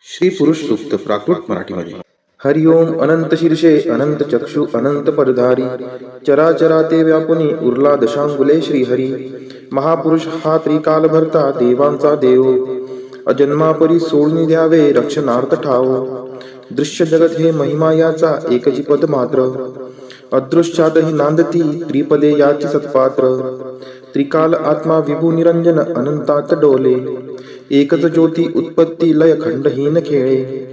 श्री पुरुष सूक्त प्राकृत मराठीमध्ये. हरि ओम. अनंत शीर्षे अनंत चक्षु अनंत पदधारी, चराचरा ते व्यापुनी उरला दशांगुले श्रीहरी. महापुरुष हा त्रिकाल भरता देवांचा देव, अजन्मापरी सोडून द्यावे रक्षणार्थ ठाव. दृश्य जगत हे महिमा याचा एकची पद मात्र, अदृश्यातही नांदती त्रिपदे याची सत्पात्र. त्रिकाल आत्मा विभू निरंजन अनंतात डोले, एकच ज्योती उत्पत्ती लय खंडहीन खेळे.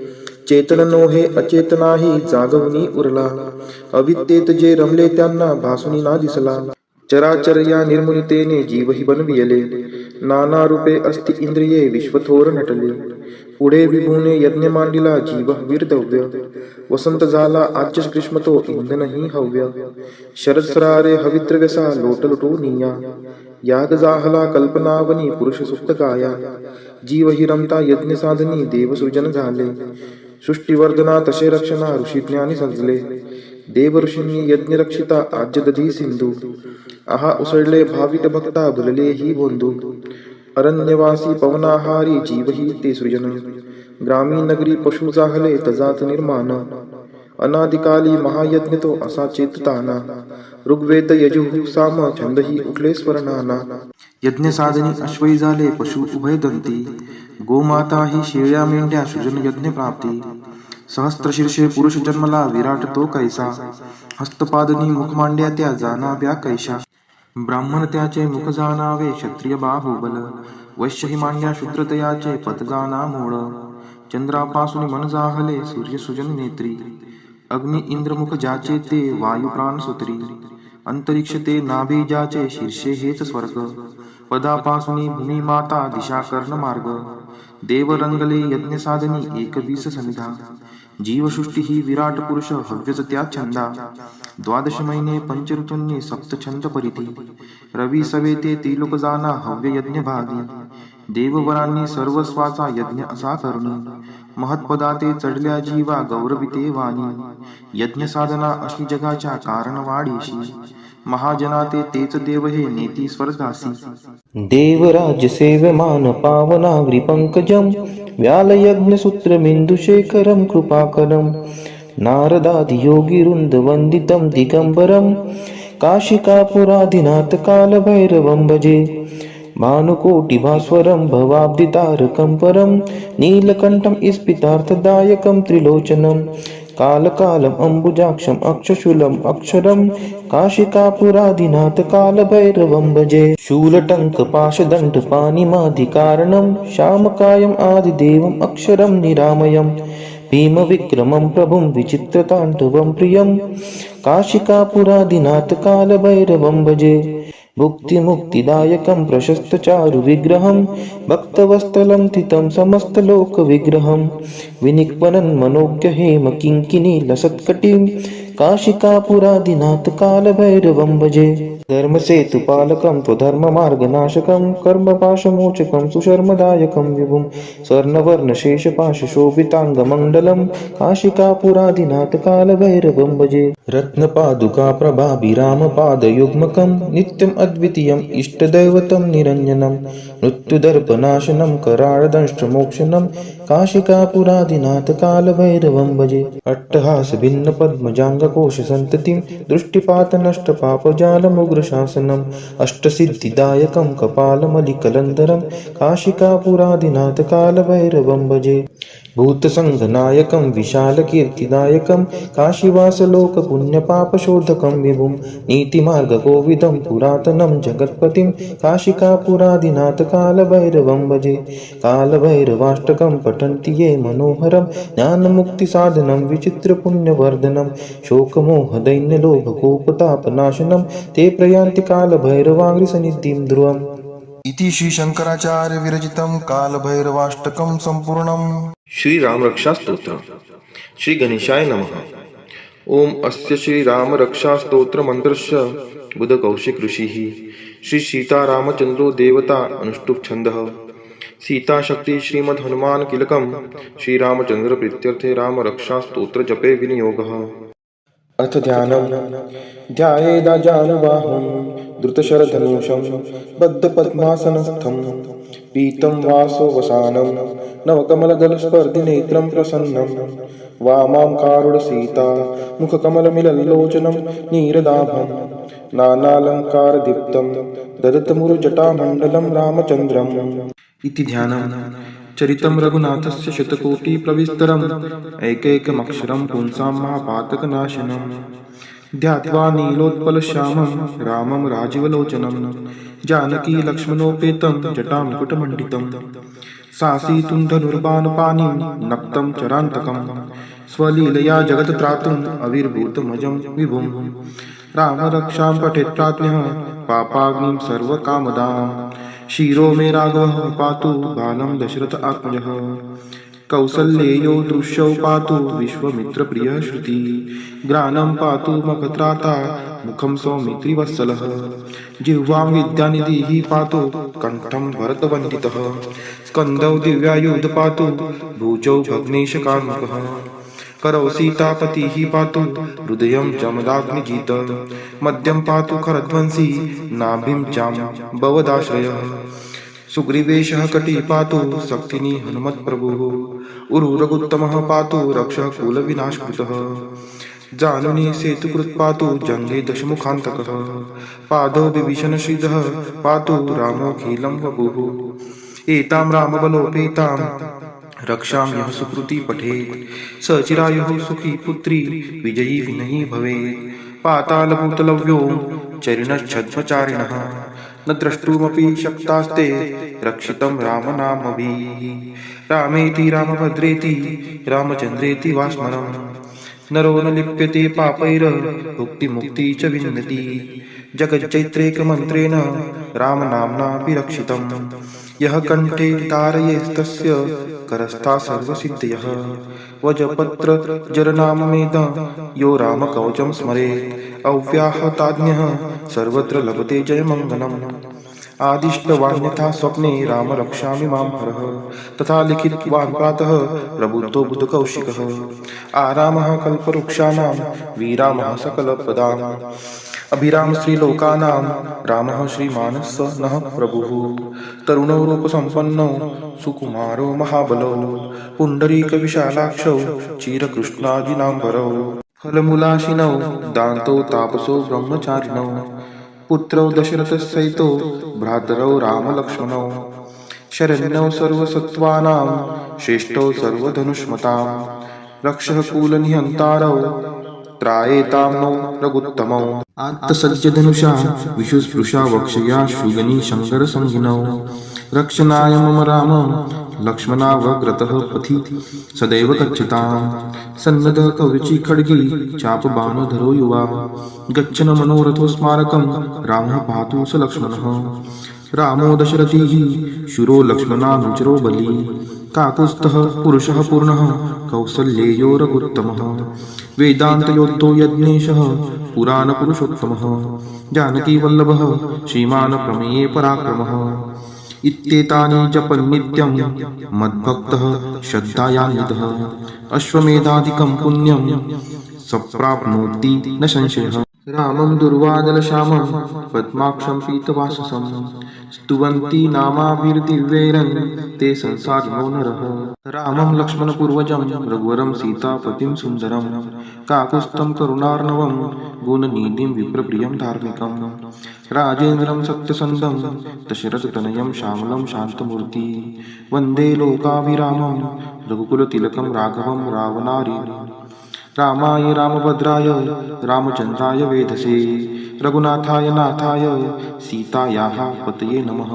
चेतन नोहे अचेतनाही जागवणी उरला, अविद्येत जे रमले त्यांना भासुनी ना दिसला. चराचर या निर्मुनितेने जीवही बनविले, नाना रूपे अस्ति इंद्रिये विश्वथोर नटले. पुढे विभूने यज्ञ मांडिला जीव वीरदव्य, वसंत झाला आज्य ग्रीष्म तो इंधनही हव्य. शरद सरारे हविद्रव्यसा लोटलुटूनिया, याग जाहला कल्पनावनी पुरुष सुप्त गाया. जीव हि रमता यज्ञ साधनी देवसृजन झाले, सृष्टीवर्धना तसे रक्षणा ऋषी ज्ञानी सजले. देव ऋषींनी यज्ञ रक्षिता आज्य दधी सिंधू, आहा उसळले भाविक भक्ता भुलले ही बोंधू. अरण्यवासी पवनाहारी जीव ही ते सृजन, ग्रामीण नगरी पशु जाहले तजात निर्माण. अनादिकाली महायज्ञ तो असा चेतताना, ऋग्वेद यजुः साम छंदही उठले स्वर्णाना. यज्ञ साधनी अश्वई झाले पशु उभय दंती, गोमाता ही शेळ्या मेंढ्या सृजन यज्ञ प्राप्ती. सहस्त्रशीर्षे पुरुष जन्मला विराट तो कैसा, हस्तपादनी मुख मांड्या त्या जाणाव्या कैशा. ब्राह्मण त्याचे मुख जाणावे क्षत्रिय बाहुबल, वैश्य ही मांड्या शूद्रतयाचे पद जाणा मूळ. चंद्रापासून मन जाहले सूर्य सुजन नेत्री, अग्नि इंद्रमुख ज्याचे ते वायू प्राण सूत्री. अंतरिक्ष ते नाभी ज्याचे शीर्षे हेच स्वर्ग, पदापासून भूमी माता दिशा कर्ण मार्ग. देव रंगले यज्ञ साधनी एकवीस समिधा, जीवसृष्टी ही विराट पुरुष हव्यच त्या छंदा. द्वादश महिने पंच ऋतूंनी सप्त छंद परिधी, रवी सवेते त्रिलोक जाना हव्य यज्ञ भागी. देववरांनी सर्वस्वाचा यज्ञ असा करुणी, महत्पदाते चढल्या जीवा गौरविते वाणी. यज्ञ साधना अशी जगाच्या कारण वाढीशी, महाजनाते तेच देव हे नेती स्वर्गासी. देवराज सेव्यमान पावनाग्रि पंकजं, व्यालयज्ञ सूत्रमिन्दुशेखरं कृपाकरं. नारदादि योगिवृन्द वन्दितं दिगंबरं, काशिकापुराधिनाथ कालभैरवं भजे. भानुकोटिभास्वरं भवाब्दितारकं परं, नीलकण्ठं स्फितार्थदायकं त्रिलोचनं. कालकालम् अम्बुजाक्षम् अक्षशूलम् अक्षरं, काशिकापुराधिनाथ कालभैरवं भजे. शूलटङ्क पाशदण्ड पाणिमादिकारणं, श्यामकायम् आदिदेवम् अक्षरं निरामयम्. भीमविक्रमं प्रभुं विचित्रताण्डवं प्रियं, काशिकापुराधिनाथ कालभैरवं भजे. भुक्तिमुक्तिदायकं प्रशस्तचारु विग्रहं, भक्तवत्सलं स्थितं समस्तलोकविग्रहं. विनिक्वनं मनोज्ञ हेम किङ्किणी लसत्कटिं, काशिकापुराधिनाथ कालभैरवं भजे. धर्मसेतुपालकं त्वधर्ममार्गनाशकं, कर्मपाशमोचकं सुशर्मदायकं विभुं. स्वर्णवर्णशेषपाशशोभिताङ्गमण्डलं, काशिकापुराधिनाथ कालभैरवं भजे. रत्नपादुकाप्रभाभिरामपादयुग्मकं, नित्यम् अद्वितीयम् इष्टदैवतं निरञ्जनं. मृत्युदर्पनाशनं कराळदंष्ट्रमोक्षणं, काशिकापुराधिनाथ कालभैरवं भजे. अट्टहास भिन्न पद्मजाङ्गकोशसन्ततिं, दृष्टिपातनष्टपापजालमुग्रशासनम्. अष्टसिद्धिदायकं कपालमलिकलन्धरं, काशिकापुराधिनाथ कालभैरवं भजे. भूतसङ्घनायकं विशालकीर्तिदायकं, काशीवासलोकपुण्यपापशोधकं विभुं. नीतिमार्गकोविदं पुरातनं जगत्पतिं, काशिकापुराधिनाथ कालभैरवं भजे. कालभैरवाष्टकं पठन्ति ये मनोहरं, ज्ञानमुक्तिसाधनं विचित्रपुण्यवर्धनं. शोकमोहदैन्यलोभकोपतापनाशनं, ते प्रयान्ति कालभैरवाङ्घ्रिसन्निधिं ध्रुवम्. इति श्री शंकराचार्य विरचितं कालभैरवाष्टकं संपूर्णम्. श्री राम रक्षा स्तोत्र. श्री गणेशाय नमः. ओम अस्य श्री राम रक्षा स्तोत्र मंत्रस्य बुध कौशिक ऋषिः. श्री सीतारामचंद्रो देवता अनुष्टुप छंदः. सीता शक्ति श्रीमद् हनुमान किलकम श्री रामचंद्र प्रीत्यर्थे राम रक्षा स्तोत्र जपे विनियोगः. अर्थ ध्यानम्. ध्यायेदाजानुबाहुं धृतशरधनुषं बद्धपद्मासनस्थं, पीतं वासो वसानं नवकमलदलस्पर्धिनेत्रं प्रसन्नं वामां कारुणसीता मुखकमलमिलल्लोचनं नीरदाभं नानालङ्कारदीप्तं ददतमुरुजटामण्डलं रामचन्द्रम् इति ध्यानम् चरितं रघुनाथस्य शतकोटिप्रविस्तरम् एकैकमक्षरं पुंसां महापातकनाशनम् ध्यात्वा नीलोत्पलश्यामं रामं राजीवलोचनं जानकी लक्ष्मणोपेतं जटामुकुटमण्डितं सासीतुं धनुर्बाणपाणिं नक्तं चरान्तकं स्वलीलया जगत्त्रातुम् अविर्भूतमजं विभुं रामरक्षां पठेत्प्राज्ञः पापाग्निं सर्वकामदां शिरो मे राघवः पातु बालं दशरथ आत्मजः कौसल्येयो दृश्यौ पातु विश्वमित्रप्रियः श्रुति ग्रानं पातु मखत्राता मुखं सौमित्रिवत्सलः जिह्वां विद्यानिधिः पातु कण्ठं भरतवन्दितः स्कन्दौ दिव्यायुध पातु भुजौ भग्नेशकार्मुकः करौ सीतापतिः पातु हृदयं जमदाग्निजित मध्यं पातु खरध्वंसी नाभिं जाम्बवदाश्रयः सुग्रीवेशः कटी पातु शक्तिनी हनुमत्प्रभुः उरुरगुत्तमः पातु रक्षः कुलविनाशकृतः जानुनी सेतुकृत् पातु जङ्गे दशमुखान्तकः पादौ विभीषणश्रीधः पातु रामोऽखिलं वपुः एतां रामबलोपेतां रक्षां यः सुकृती पठेत् स चिरायुः सुखी पुत्री विजयी विनयी भवेत् पातालभूतलव्यो चरिणश्छद्मचारिणः न द्रष्टुमपि शक्तास्ते रक्षितं रामनामभिः रामेति रामभद्रेति रामचन्द्रेति वा स्मरम् नरो न लिप्यते पापैर भुक्तिमुक्ति च विन्दति जगच्चैत्रेकमन्त्रेण रामनाम्नापि रक्षितं यः कण्ठे धारयेस्तस्य करस्था सर्वसिद्धयः वजपत्र जरनाममेद यो रामकवचं स्मरेत् अव्याहताज्ञः सर्वत्र लभते जयमङ्गलम् आदिष्टवान्यथा स्वप्ने राम रक्षामि मां हरः तथा लिखितवान् प्रातः प्रबुद्धो बुधकौशिकः आरामः कल्पवृक्षाणां विरामः सकलप्रदाम् अभिराम श्रीलोकानां रामः श्रीमानः स नः प्रभुः तरुणो रूपसम्पन्नो सुकुमारो महाबलो पुण्डरीकविशालाक्षौ चिरकृष्णाजिनाम्बरौ फलमूलाशिनौ दान्तो तापसो ब्रह्मचारिणौ पुत्रौ दशरथसहितो भ्रातरौ रामलक्ष्मणौ शरण्यौ सर्वसत्त्वानां श्रेष्ठौ सर्वधनुष्मतां रक्षः कुलनिहन्तारौ त्रायेतां नो रघुत्तमौ आत्तसज्जधनुषा विशुस्पृशा वक्षया शुगनी शङ्करसंज्ञिनौ रक्षणाय मम राम लक्ष्मणावग्रतः पथि सदैव गच्छतां सन्नद्धः कवची खड्गी चापबाणधरो युवा गच्छन् मनोरथो स्मारकं रामः पातु स लक्ष्मणः रामो दशरथिः शूरो लक्ष्मणानुचरो बली काकुत्स्थः पुरुषः पूर्णः कौसल्येयो रघुत्तमः वेदान्तयोद्धो यज्ञेशः पुराणपुरुषोत्तमः जानकीवल्लभः श्रीमान् प्रमेये पराक्रमः इत्येतानि जपन्नित्यं मद्भक्तः श्रद्धायान्वितः अश्वमेधादिकं पुण्यं सप्राप्नोति न संशयः रामं दुर्वादलश्यामं पद्माक्षं पीतवाससं स्तुवन्ति नामाभिर्दिव्यैरन् ते संसारिणो नरः रामं लक्ष्मणपूर्वजं रघुवरं सीतापतिं सुन्दरं काकुत्स्थं करुणार्णवं गुणनिधिं विप्रप्रियं धार्मिकं राजेन्द्रं सत्यसन्धं दशरथतनयं श्यामलं शान्तमूर्ति वन्दे लोकाभिरामं रघुकुलतिलकं राघवं रावणारिणम् रामाय रामभद्राय रामचन्द्राय वेधसे रघुनाथाय नाथाय सीतायाः पतये नमः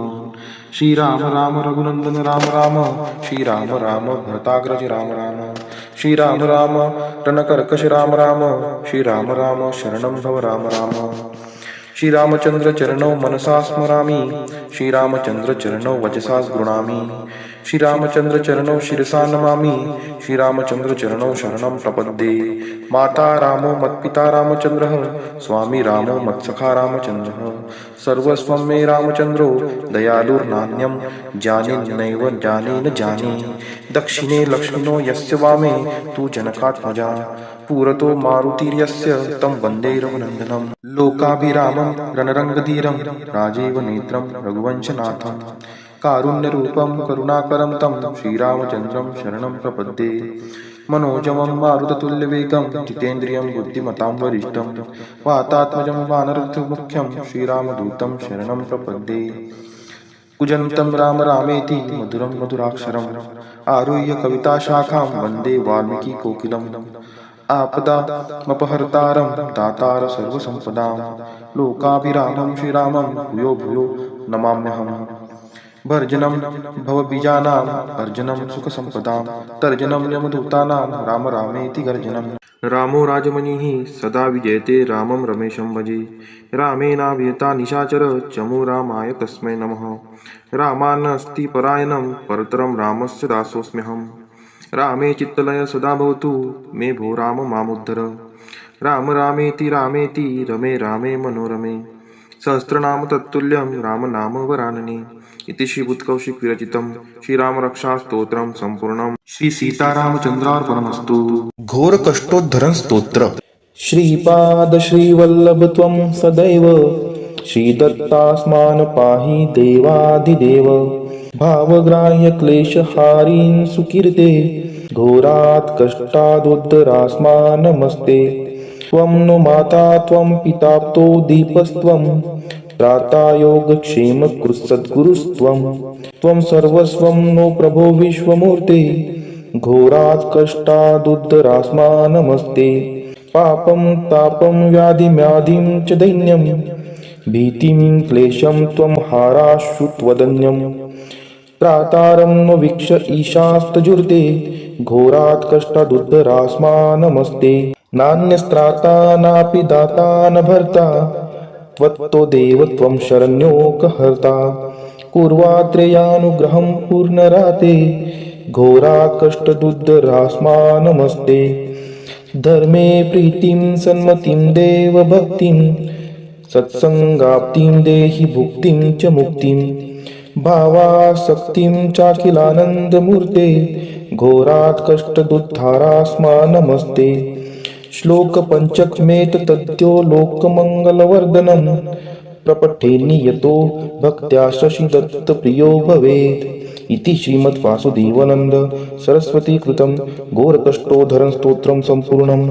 श्रीराम राम रघुनन्दन राम राम श्रीराम राम भरताग्रज राम राम श्रीराम राम रणकर्कश राम राम श्रीराम राम शरणं भव राम राम श्रीरामचन्द्र चरणौ मनसा स्मरामि श्रीरामचन्द्र चरणौ वचसा गृह्णामि श्रीरामचन्द्र चरणौ शिरसा नमामि श्रीरामचन्द्र चरणौ शरणं प्रपद्ये माता रामो मत्पिता रामचन्द्रः स्वामी रामो मत्सखा रामचन्द्रः सर्वस्वं मे रामचन्द्रो दयालुर्नान्यं जाने नैव जाने न जाने दक्षिणे लक्ष्मणो यस्य वामे तु जनकात्मजा पुरतो मारुतिर्यस्य तं वन्दे रघुनन्दनं लोकाभिरामं रणरङ्गधीरं राजीव नेत्रं रघुवंशनाथं कारुण्यरूपं करुणाकरं तं श्रीरामचन्द्रं शरणं प्रपद्ये मनोजवं मारुततुल्यवेगं जितेन्द्रियं बुद्धिमतां वरिष्ठं वातात्मजं वानरमुख्यं श्रीरामदूतं शरणं प्रपद्ये कुजन्तं राम रामेति मधुरं मधुराक्षरम् आरुह्य कविताशाखां वन्दे वाल्मीकिकोकिलम् आपदामपहर्तारं दातार सर्वसम्पदां लोकाभिरामं श्रीरामं भूयो भूयो नमाम्यहम् भर्जनं भवबीजानां अर्जनं सुखसम्पदां तर्जनं यमदूतानां राम रामेति गर्जनम् रामो राजमणिः सदा विजयते रामं रमेशं भजे रामेणाभिहता निशाचर चमो रामाय तस्मै नमः रामान्नस्ति परायणं परतरं रामस्य दासोऽस्म्यहम् रामे चित्तलय सदा भवतु मे भो राम मामुद्धर राम रामेति रामेति रमे रामे मनोरमे सहस्रनाम तत्तुल्यं राम नाम वरानने इति श्रीभूतकौशिक विरचितं श्रीरामरक्षास्तोत्रं सम्पूर्णं श्री सीतारामचन्द्रार्पणमस्तु। घोर कष्टोद्धरण स्तोत्र। श्रीपाद श्रीवल्लभ त्वं सदैव श्रीदत्तास्मान् पाहि देवाधिदेव भावग्राह्य क्लेशहारीन् सुकीर्ते घोरात् कष्टादुद्धरास्मान् नमस्ते त्वं नो माता त्वं पिताप्तो दीपस्त्वं त्राता योगक्षेमकृत्सद्गुरुस्त्वं त्वं सर्वस्वं नो प्रभो विश्वमूर्ते घोरात् कष्टादुद्धरास्मान् नमस्ते पापं तापं व्याधिम्याधिं च दैन्यं भीतिं क्लेशं त्वं हाराश्रुत्वदन्यं त्रातारं न वीक्ष ईशास्तजुर्ते घोरात् कष्टादुद्धरास्मान् नमस्ते नान्यस्त्राता नापि दाता न भर्ता त्वत्तो देव त्वं शरण्योकहर्ता कुर्वात्रेयानुग्रहं पूर्णराते घोरात् कष्टादुद्धरास्मान् नमस्ते धर्मे प्रीतिं सन्मतिं देवभक्तिं सत्संगाप्तिं देहि भुक्तिं च मुक्तिं भावासक्तिं चाखिलानन्दमूर्ते घोरात् कष्टादुद्धारास्मान् नमस्ते श्लोकपञ्चकमेतद्यो लोकमङ्गलवर्धनं प्रपठेन्नियतो भक्त्या शशिदत्तप्रियो भवेत् इति श्रीमद्वासुदेवानन्द सरस्वती कृतं घोरकष्टोद्धरण स्तोत्रं सम्पूर्णम्।